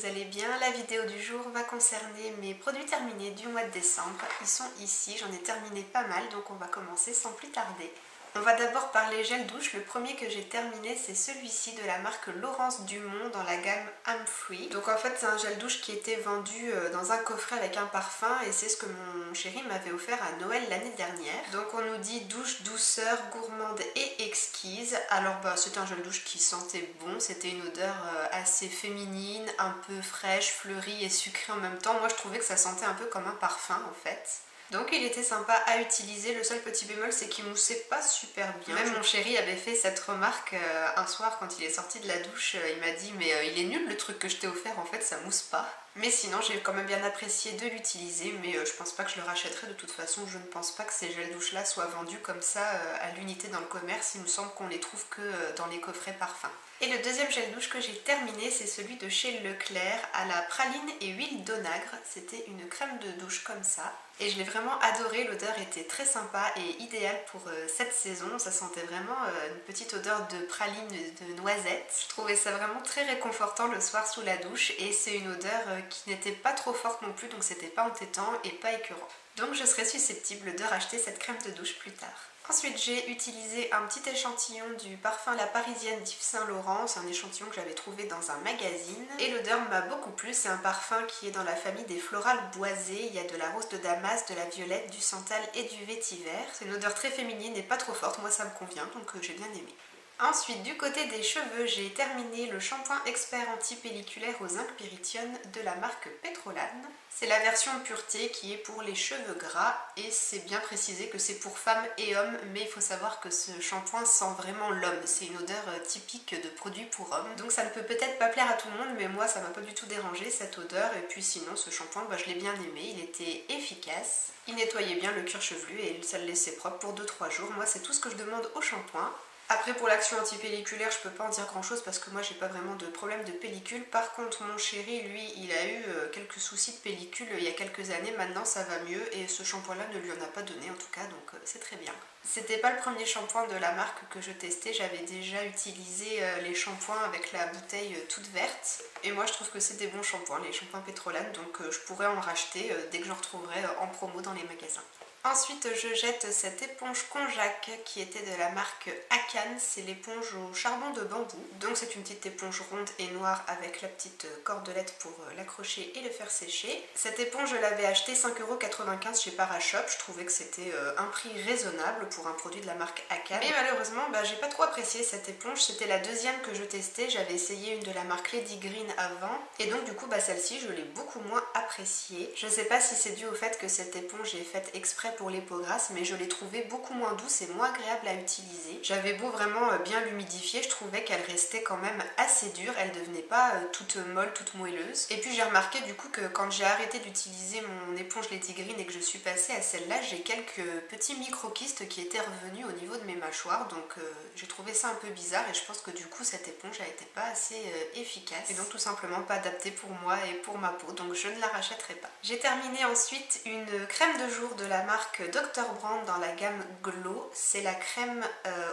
vous allez bien. La vidéo du jour va concerner mes produits terminés du mois de décembre. Ils sont ici, j'en ai terminé pas mal, donc on va commencer sans plus tarder. On va d'abord parler gel douche. Le premier que j'ai terminé, c'est celui-ci de la marque Laurence Dumont dans la gamme I'm Free. Donc en fait c'est un gel douche qui était vendu dans un coffret avec un parfum et c'est ce que mon chéri m'avait offert à Noël l'année dernière. Donc on nous dit douche douceur, gourmande et exquise. Alors c'est un gel douche qui sentait bon, c'était une odeur assez féminine, un peu fraîche, fleurie et sucrée en même temps. Moi je trouvais que ça sentait un peu comme un parfum en fait. Donc il était sympa à utiliser, le seul petit bémol c'est qu'il moussait pas super bien. Même mon chéri avait fait cette remarque un soir quand il est sorti de la douche, il m'a dit mais il est nul le truc que je t'ai offert, en fait ça mousse pas. Mais sinon j'ai quand même bien apprécié de l'utiliser, mais je pense pas que je le rachèterai de toute façon, je ne pense pas que ces gels douche là soient vendus comme ça à l'unité dans le commerce, il me semble qu'on les trouve que dans les coffrets parfums. Et le deuxième gel douche que j'ai terminé, c'est celui de chez Leclerc à la praline et huile d'onagre. C'était une crème de douche comme ça. Et je l'ai vraiment adoré, l'odeur était très sympa et idéale pour cette saison. Ça sentait vraiment une petite odeur de praline de noisette. Je trouvais ça vraiment très réconfortant le soir sous la douche et c'est une odeur qui n'était pas trop forte non plus, donc c'était pas entêtant et pas écœurant. Donc je serais susceptible de racheter cette crème de douche plus tard. Ensuite j'ai utilisé un petit échantillon du parfum La Parisienne d'Yves Saint Laurent, c'est un échantillon que j'avais trouvé dans un magazine et l'odeur m'a beaucoup plu, c'est un parfum qui est dans la famille des florales boisées, il y a de la rose de Damas, de la violette, du santal et du vétiver. C'est une odeur très féminine et pas trop forte, moi ça me convient donc j'ai bien aimé. Ensuite, du côté des cheveux, j'ai terminé le shampoing expert anti-pelliculaire au zinc pyrithione de la marque Petrolane. C'est la version pureté qui est pour les cheveux gras et c'est bien précisé que c'est pour femmes et hommes, mais il faut savoir que ce shampoing sent vraiment l'homme. C'est une odeur typique de produit pour hommes. Donc ça ne peut peut-être pas plaire à tout le monde, mais moi ça m'a pas du tout dérangé cette odeur. Et puis sinon ce shampoing, je l'ai bien aimé, il était efficace. Il nettoyait bien le cuir chevelu et ça le laissait propre pour 2-3 jours. Moi c'est tout ce que je demande au shampoing. Après pour l'action anti-pelliculaire je peux pas en dire grand chose parce que moi j'ai pas vraiment de problème de pellicule. Par contre mon chéri lui il a eu quelques soucis de pellicule il y a quelques années, maintenant ça va mieux et ce shampoing là ne lui en a pas donné en tout cas, donc c'est très bien. C'était pas le premier shampoing de la marque que je testais, j'avais déjà utilisé les shampoings avec la bouteille toute verte et moi je trouve que c'est des bons shampoings, les shampoings Petrolane, donc je pourrais en racheter dès que j'en retrouverai en promo dans les magasins. Ensuite je jette cette éponge Konjac qui était de la marque Akan, c'est l'éponge au charbon de bambou. Donc c'est une petite éponge ronde et noire avec la petite cordelette pour l'accrocher et le faire sécher. Cette éponge je l'avais achetée 5,95 € chez Parashop, je trouvais que c'était un prix raisonnable pour un produit de la marque Akan. Mais malheureusement j'ai pas trop apprécié cette éponge, c'était la deuxième que je testais, j'avais essayé une de la marque Lady Green avant. Et donc du coup celle-ci je l'ai beaucoup moins appréciée. Je sais pas si c'est dû au fait que cette éponge est faite exprès pour les peaux grasses, mais je l'ai trouvée beaucoup moins douce et moins agréable à utiliser. J'avais beau vraiment bien l'humidifier, je trouvais qu'elle restait quand même assez dure, elle devenait pas toute molle, toute moelleuse. Et puis j'ai remarqué du coup que quand j'ai arrêté d'utiliser mon éponge Lady Green et que je suis passée à celle-là, j'ai quelques petits micro-kystes qui étaient revenus au niveau de mes mâchoires, donc j'ai trouvé ça un peu bizarre et je pense que du coup cette éponge a été pas assez efficace et donc tout simplement pas adaptée pour moi et pour ma peau, donc je ne la rachèterai pas. J'ai terminé ensuite une crème de jour de la marque Dr. Brand dans la gamme Glow, c'est la crème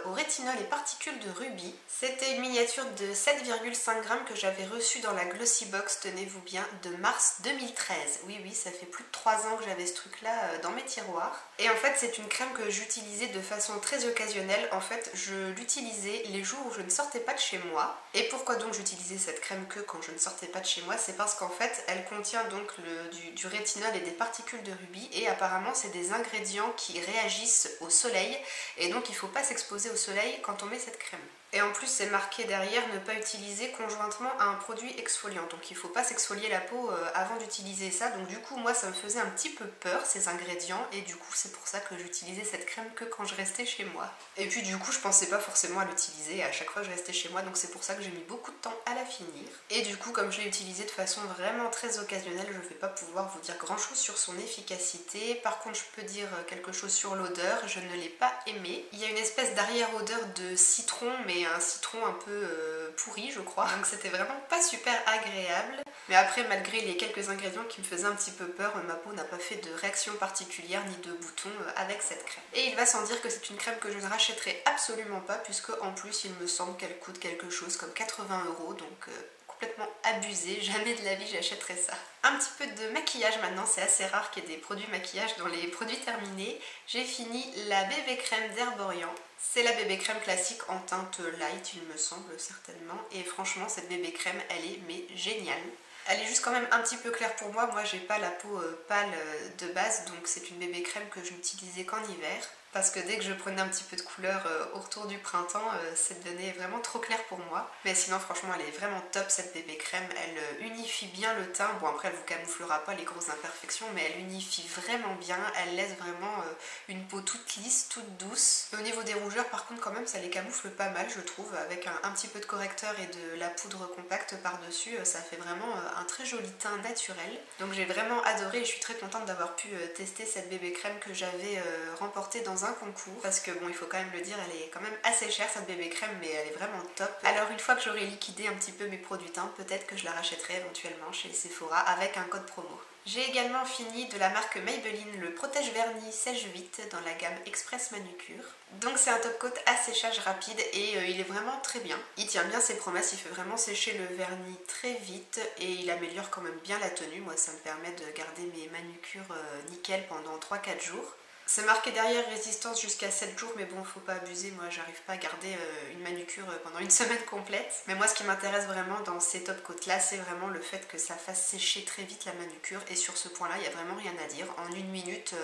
au rétinol et particules de rubis. C'était une miniature de 7,5 g que j'avais reçue dans la Glossy Box, tenez-vous bien, de mars 2013. Oui, ça fait plus de 3 ans que j'avais ce truc là dans mes tiroirs. Et en fait c'est une crème que j'utilisais de façon très occasionnelle, en fait je l'utilisais les jours où je ne sortais pas de chez moi. Et pourquoi donc j'utilisais cette crème que quand je ne sortais pas de chez moi? C'est parce qu'en fait elle contient donc du rétinol et des particules de rubis et apparemment c'est des ingrédients qui réagissent au soleil et donc il ne faut pas s'exposer au soleil quand on met cette crème. Et en plus c'est marqué derrière ne pas utiliser conjointement à un produit exfoliant, donc il ne faut pas s'exfolier la peau avant d'utiliser ça, donc du coup moi ça me faisait un petit peu peur ces ingrédients et du coup c'est pour ça que j'utilisais cette crème que quand je restais chez moi. Et puis du coup je pensais pas forcément à l'utiliser à chaque fois que je restais chez moi, donc c'est pour ça que j'ai mis beaucoup de temps à la finir. Et du coup comme je l'ai utilisée de façon vraiment très occasionnelle, je ne vais pas pouvoir vous dire grand chose sur son efficacité. Par contre je peux dire quelque chose sur l'odeur, je ne l'ai pas aimée. Il y a une espèce d'arrière-odeur de citron, mais un citron un peu pourri je crois, donc c'était vraiment pas super agréable. Mais après malgré les quelques ingrédients qui me faisaient un petit peu peur, ma peau n'a pas fait de réaction particulière ni de boutons avec cette crème. Et il va sans dire que c'est une crème que je ne rachèterai absolument pas puisque en plus il me semble qu'elle coûte quelque chose comme 80 €, donc complètement abusé, jamais de la vie j'achèterais ça. Un petit peu de maquillage maintenant, c'est assez rare qu'il y ait des produits maquillage dans les produits terminés. J'ai fini la bébé crème d'Herborian. C'est la bébé crème classique en teinte light, il me semble certainement. Et franchement, cette bébé crème, elle est mais géniale. Elle est juste quand même un petit peu claire pour moi. Moi, j'ai pas la peau pâle de base, donc c'est une bébé crème que je n'utilisais qu'en hiver. Parce que dès que je prenais un petit peu de couleur au retour du printemps, ça devenait vraiment trop clair pour moi. Mais sinon, franchement, elle est vraiment top cette bébé crème. Elle unifie bien le teint. Bon, après, elle vous camouflera pas les grosses imperfections, mais elle unifie vraiment bien. Elle laisse vraiment une peau toute lisse, toute douce. Et au niveau des rougeurs, par contre, quand même, ça les camoufle pas mal, je trouve. Avec un petit peu de correcteur et de la poudre compacte par-dessus, ça fait vraiment un très joli teint naturel. Donc j'ai vraiment adoré et je suis très contente d'avoir pu tester cette bébé crème que j'avais remportée dans un concours, parce que bon, il faut quand même le dire, elle est quand même assez chère cette bébé crème, mais elle est vraiment top. Alors une fois que j'aurai liquidé un petit peu mes produits teints, peut-être que je la rachèterai éventuellement chez Sephora avec un code promo. J'ai également fini de la marque Maybelline le protège vernis sèche vite dans la gamme Express Manucure. Donc c'est un top coat à séchage rapide et il est vraiment très bien. Il tient bien ses promesses, il fait vraiment sécher le vernis très vite et il améliore quand même bien la tenue. Moi ça me permet de garder mes manucures nickel pendant 3-4 jours. C'est marqué derrière résistance jusqu'à 7 jours, mais bon, faut pas abuser, moi j'arrive pas à garder une manucure pendant une semaine complète. Mais moi ce qui m'intéresse vraiment dans ces top coats là, c'est vraiment le fait que ça fasse sécher très vite la manucure, et sur ce point là, il n'y a vraiment rien à dire. En une minute,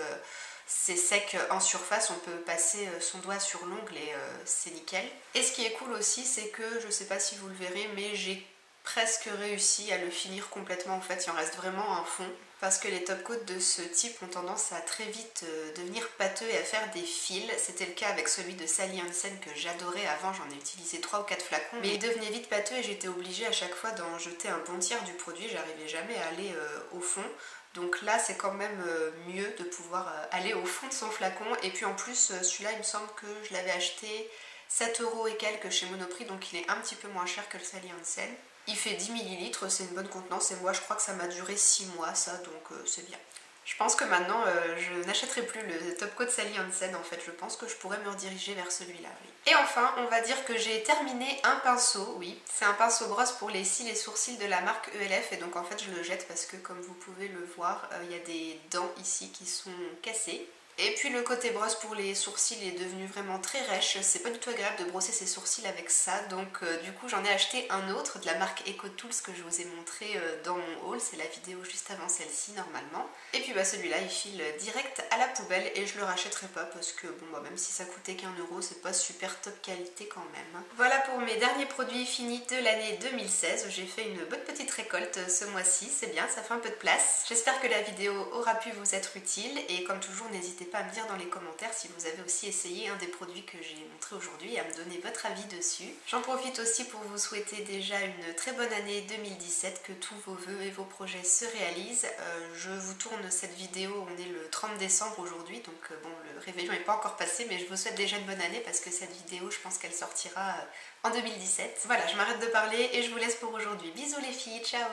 c'est sec en surface, on peut passer son doigt sur l'ongle et c'est nickel. Et ce qui est cool aussi, c'est que, je sais pas si vous le verrez, mais j'ai presque réussi à le finir complètement en fait, il en reste vraiment un fond. Parce que les top coats de ce type ont tendance à très vite devenir pâteux et à faire des fils. C'était le cas avec celui de Sally Hansen que j'adorais avant, j'en ai utilisé 3 ou 4 flacons. Mais il devenait vite pâteux et j'étais obligée à chaque fois d'en jeter un bon tiers du produit, j'arrivais jamais à aller au fond. Donc là c'est quand même mieux de pouvoir aller au fond de son flacon. Et puis en plus celui-là il me semble que je l'avais acheté 7 € et quelques chez Monoprix, donc il est un petit peu moins cher que le Sally Hansen. Il fait 10 ml, c'est une bonne contenance et moi je crois que ça m'a duré 6 mois ça, donc c'est bien. Je pense que maintenant je n'achèterai plus le top coat Sally Hansen en fait, je pense que je pourrais me rediriger vers celui-là. Oui. Et enfin on va dire que j'ai terminé un pinceau, oui, c'est un pinceau brosse pour les cils et sourcils de la marque ELF et donc en fait je le jette parce que comme vous pouvez le voir, il y a des dents ici qui sont cassées. Et puis le côté brosse pour les sourcils est devenu vraiment très rêche, c'est pas du tout agréable de brosser ses sourcils avec ça, donc du coup j'en ai acheté un autre de la marque EcoTools que je vous ai montré dans mon haul, c'est la vidéo juste avant celle-ci normalement. Et puis bah celui-là il file direct à la poubelle et je le rachèterai pas parce que bon bah même si ça coûtait qu'1 €, c'est pas super top qualité quand même. Voilà pour mes derniers produits finis de l'année 2016, j'ai fait une bonne petite récolte ce mois-ci, c'est bien, ça fait un peu de place. J'espère que la vidéo aura pu vous être utile et comme toujours n'hésitez pas à me dire dans les commentaires si vous avez aussi essayé un des produits que j'ai montré aujourd'hui et à me donner votre avis dessus. J'en profite aussi pour vous souhaiter déjà une très bonne année 2017, que tous vos vœux et vos projets se réalisent. Je vous tourne cette vidéo, on est le 30 décembre aujourd'hui, donc bon le réveillon n'est pas encore passé, mais je vous souhaite déjà une bonne année parce que cette vidéo je pense qu'elle sortira en 2017. Voilà, je m'arrête de parler et je vous laisse pour aujourd'hui. Bisous les filles, ciao!